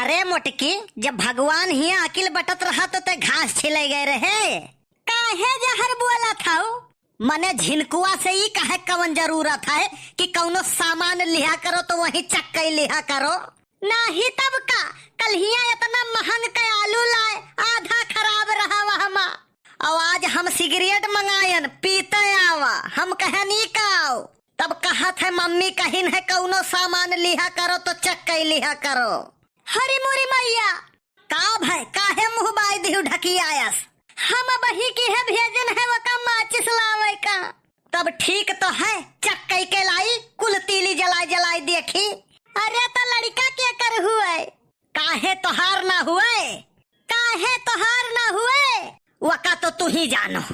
अरे मोटकी, जब भगवान ही अकिल बटत रहा तो ते घास छिले गए रहे। काहे जहर बोला था? मने झिनकुआ से ही काहे कवन जरूरत है कि कौनो सामान लिहा करो तो वही चक्कई लिहा करो। नहीं तब का कल इतना महंग के आलू लाए, आधा खराब रहा वहमा। और आज हम सिगरेट मंगायन पीते आवा, हम कहनी का आओ। तब कहा थे मम्मी कहिन है कौनो सामान लिहा करो तो चक्कई लिहा करो। हरी मुरी मैया का भाई काहे मुँह बाई दिहु ढकी आयस। हम बही की है भेजन है वो का माचिस लावे का। तब ठीक तो है, चक्कई के लाई कुल तीली जलाई जलाई देखी। अरे तो लड़का क्या कर हुए? काहे तोहार ना हुए? काहे तोहार ना हुए? वका तो तू ही जानो।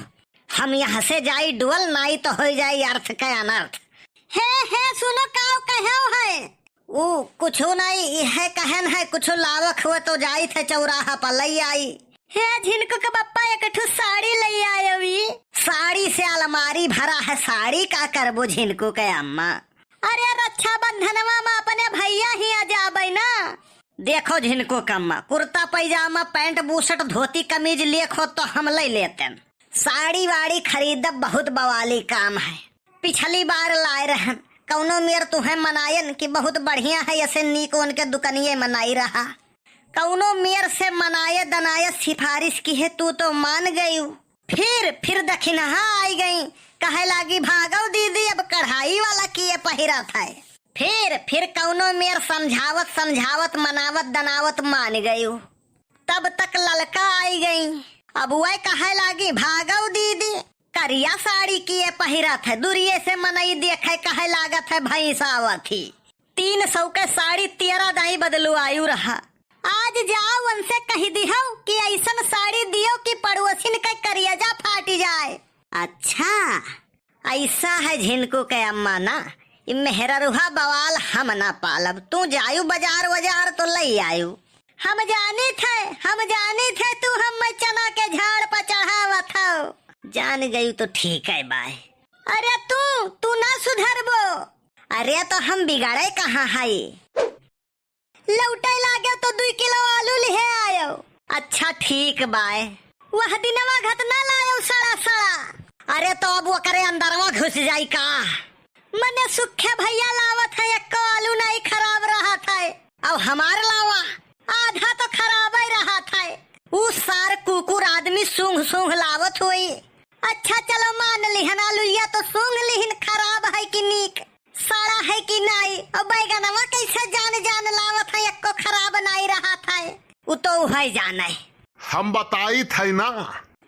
हम यहाँ से जाई डुअल नाई तो हो जाई अर्थ का अनर्थ। हे सुनो काओ कहो है? वो कुछ नहीं है कहन है, कुछ लावक हुए तो जाई थे चौराहा पर लई आई। हे झिनको के बप्पा एक ठो साड़ी लई आयोवी। साड़ी से अलमारी भरा है, साड़ी का करबो झिनको के अम्मा। अरे रक्षाबंधनवा में अपने भैया ही आ जाबे ना। देखो झिनको कम्मा, कुर्ता पैजामा पैंट बूशर्ट धोती कमीज लेखो तो हम ले लेते। साड़ी वाड़ी खरीदब बहुत बवाली काम है। पिछली बार लाए रहन कौनो मेर तुम्हें मनायन कि बहुत बढ़िया है, ऐसे नीक उनके दुकनिये मनाई रहा। कौनो मेर से मनाये दनाये सिफारिश की है, तू तो मान गई। फिर दखिनहा आई गई, कहे लागी भागो दीदी अब कढ़ाई वाला किए पहिरा था। फिर कौनो मेर समझावत मनावत दनावत मान गई। तब तक ललका आई गई, अब वह कहे लागी भागो दीदी करिया साड़ी किए पहिरा था। दुरिये से मनई देखे कहे लागत है भैंसावा थी। 300 के साड़ी 13 दाई बदलू आयु रहा। आज जाओ उनसे कही दिहो कि ऐसन साड़ी दियो कि पड़ोसिन के करियजा फाटी जाए। अच्छा ऐसा है झिनको के अम्मा ना, मेहरा रुहा बवाल हम ना पालब। तू जायू बाजार तो लई आयु। हम जाने थे तू हम चना के झाड़ पर चढ़ावत हो। जान गई तो ठीक है बाय। अरे तू ना सुधरबो। अरे तो हम बिगाड़े कहाँ है? लौटे लागे तो 2 किलो आलू ले आयो। अच्छा ठीक बाय। वह दिनवा घटना लायो सड़ा। अरे तो अब वो करे अंदरवा घुस जाई का। मने सुखे भैया लावत है, एक आलू नहीं खराब रहा था। अब हमार लावा आधा तो खराब ही रहा था। उस सार कुकुर आदमी सूंघ लावत हुई। अच्छा चलो मान लिहन आलूया तो सूंघ लिहन, खराब है कि नीक, सड़ा है कि नहीं। और बैगनवा कैसे जान लावत है, एको खराब नहीं रहा था। वो तो है जाने हम बताई थे ना।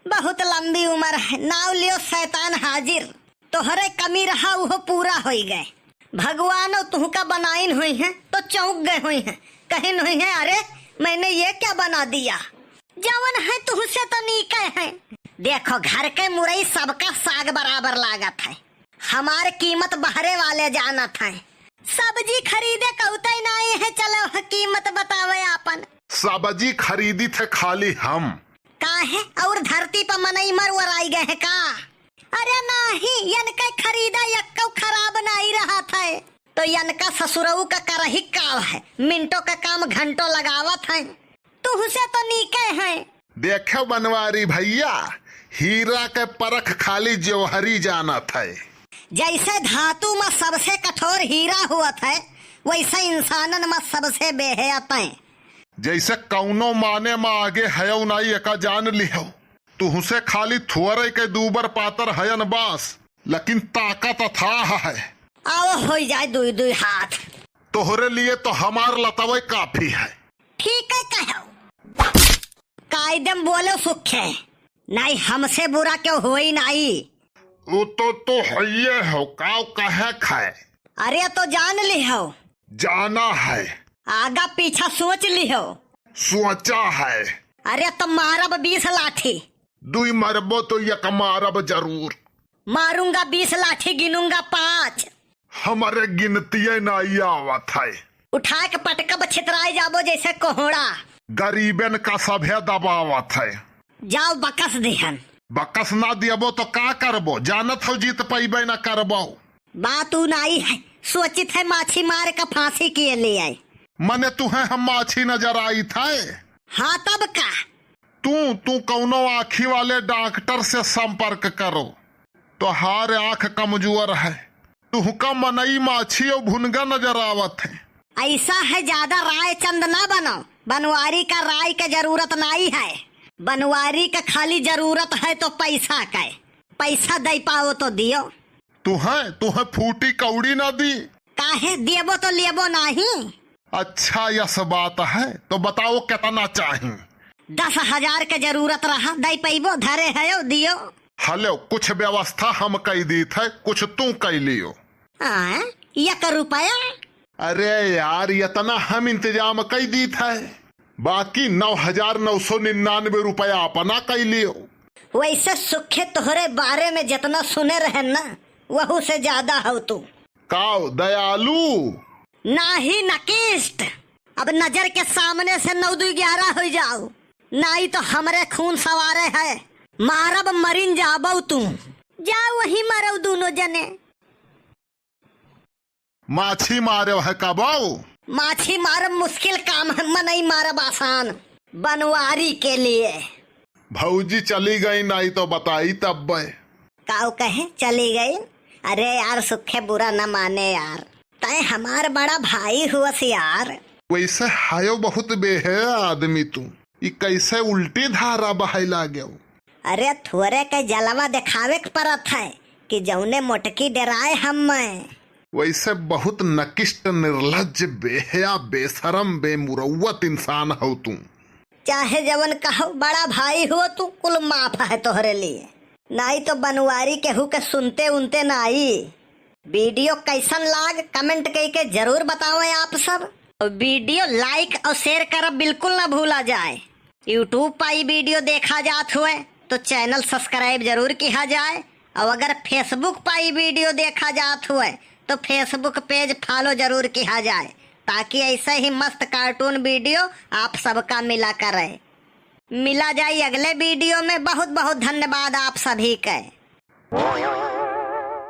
बहुत लंबी उम्र है, नाव लियो शैतान हाजिर। तोहरे कमी रहा वो पूरा हो गए। भगवान तुह का बनाइन हुई है तो चौंक गए हुई है, कहिन हुई है अरे मैंने ये क्या बना दिया। जवन है तुह से तो नीके है। देखो घर के मुरई सबका साग बराबर लागत है। हमारे कीमत बहरे वाले जानत है। सब्जी खरीदे कौते नहीं है, चलो कीमत बतावे आपन। सब्जी खरीदी थे खाली हम। काहे और धरती पर मनई मरवराई गए है का? अरे नहीं, यनका खरीदा यक्को खराब नहीं रहा था। तो यनका ससुरऊ का करही काल है, मिनटों का काम घंटों लगावत है। तुह से तो नीके है। देखो बनवारी भैया, हीरा के परख खाली जौहरी जानत है। जैसे धातु में सबसे कठोर हीरा हुआ था, वैसे इंसानन में सबसे बेहयात है। जैसे कौनो माने में आगे है नहीं एका जान लिहो। तुहसे खाली थुअरे के दूबर पातर हयन बास, लेकिन ताकत अथाह है। आओ हो जाए 2 हाथ। तोहरे लिए तो हमार लतवे काफी है। ठीक है कहो। कायदम बोलो सुख है नहीं, हमसे बुरा क्यों हो ही नहीं। वो तो है हो काव कहे खाए। अरे तो जान ली हो। जाना है। आगा पीछा सोच ली हो। सोचा है। अरे तो मारब 20 लाठी। 2 मरबो तो यक मारब जरूर। मारूंगा 20 लाठी, गिनूंगा 5। हमारे गिनतिये नहीं आवत है। उठा के पटकब छितराई जाबो जैसे कोहड़ा। गरीबन का सभ्य दबावत है। जाओ बकस दिहन। बकस ना दियबो तो का करबो? जानत हो जीत पैबे न करबो। बात उ नहीं है, सोचित है माछी मार का फांसी किए ले आए। मने तुम्हें हम माछी नजर आई था। हाँ तब का? तू कौनो आँखी वाले डॉक्टर से संपर्क करो। तो हार आँख कमजोर है, तुहका मनई माछी और भुनगा नजर आवत है। ऐसा है, ज्यादा राय चंद ना बनो। बनवारी का राय का जरूरत नहीं है। बनवारी का खाली जरूरत है तो पैसा का। पैसा दे पाओ तो दियो। तुहे फूटी कौड़ी ना दी। काहे देबो तो लेबो नहीं। अच्छा यस बात है, तो बताओ कितना चाहिए? 10,000 के जरूरत रहा, दे पैबो, धरे है दियो। हेलो, कुछ व्यवस्था हम कई दी थे, कुछ तू कई लियो। 1 रुपया? अरे यार, इतना हम इंतजाम कई दी थे, बाकी 9,999 रुपया अपना कई लियो। वैसे सुखे तोहरे बारे में जितना सुने रहे ना, वहू से ज्यादा हो तू। काओ दयालु? नाही नकिस्ट। अब नजर के सामने से 9-2-11 हो जाओ, नहीं तो हमरे खून सवारे है। मारब मरीन जाबो तू। जाओ वही मारो दोनों जने। माछी मारे है कबाऊ? माछी मारब मुश्किल काम है, मनई मारब आसान। बनवारी के लिए। भौजी चली गई नहीं तो बताई तब। काऊ कहे चली गई? अरे यार सुखे बुरा न माने यार, तय हमार बड़ा भाई हुआस यार। वैसे हायो बहुत बेहे आदमी तू, ये कैसे उल्टी धारा बहाई लागो? अरे थोड़े के जलवा दिखावे के परत है कि जौने मोटकी डराए हम। वैसे बहुत नकिष्ट, निर्लज, बेहया, बेशरम, बेमुरौवत इंसान हो तू। चाहे जवन कहो, बड़ा भाई हो तू, कुल माफ है तोहरे लिए। नहीं तो बनवारी केहू के सुनते उनते नहीं। वीडियो कैसन लाग कमेंट करके जरूर बताओ आप सब। और वीडियो लाइक और शेयर करब बिल्कुल ना भूला जाए। यूट्यूब पर ही वीडियो देखा जात हुए तो चैनल सब्सक्राइब जरूर किया जाए। और अगर फेसबुक पर ही वीडियो देखा जात हुए तो फेसबुक पेज फॉलो जरूर किया जाए, ताकि ऐसे ही मस्त कार्टून वीडियो आप सबका मिला करे। मिला जाए अगले वीडियो में। बहुत बहुत धन्यवाद आप सभी का।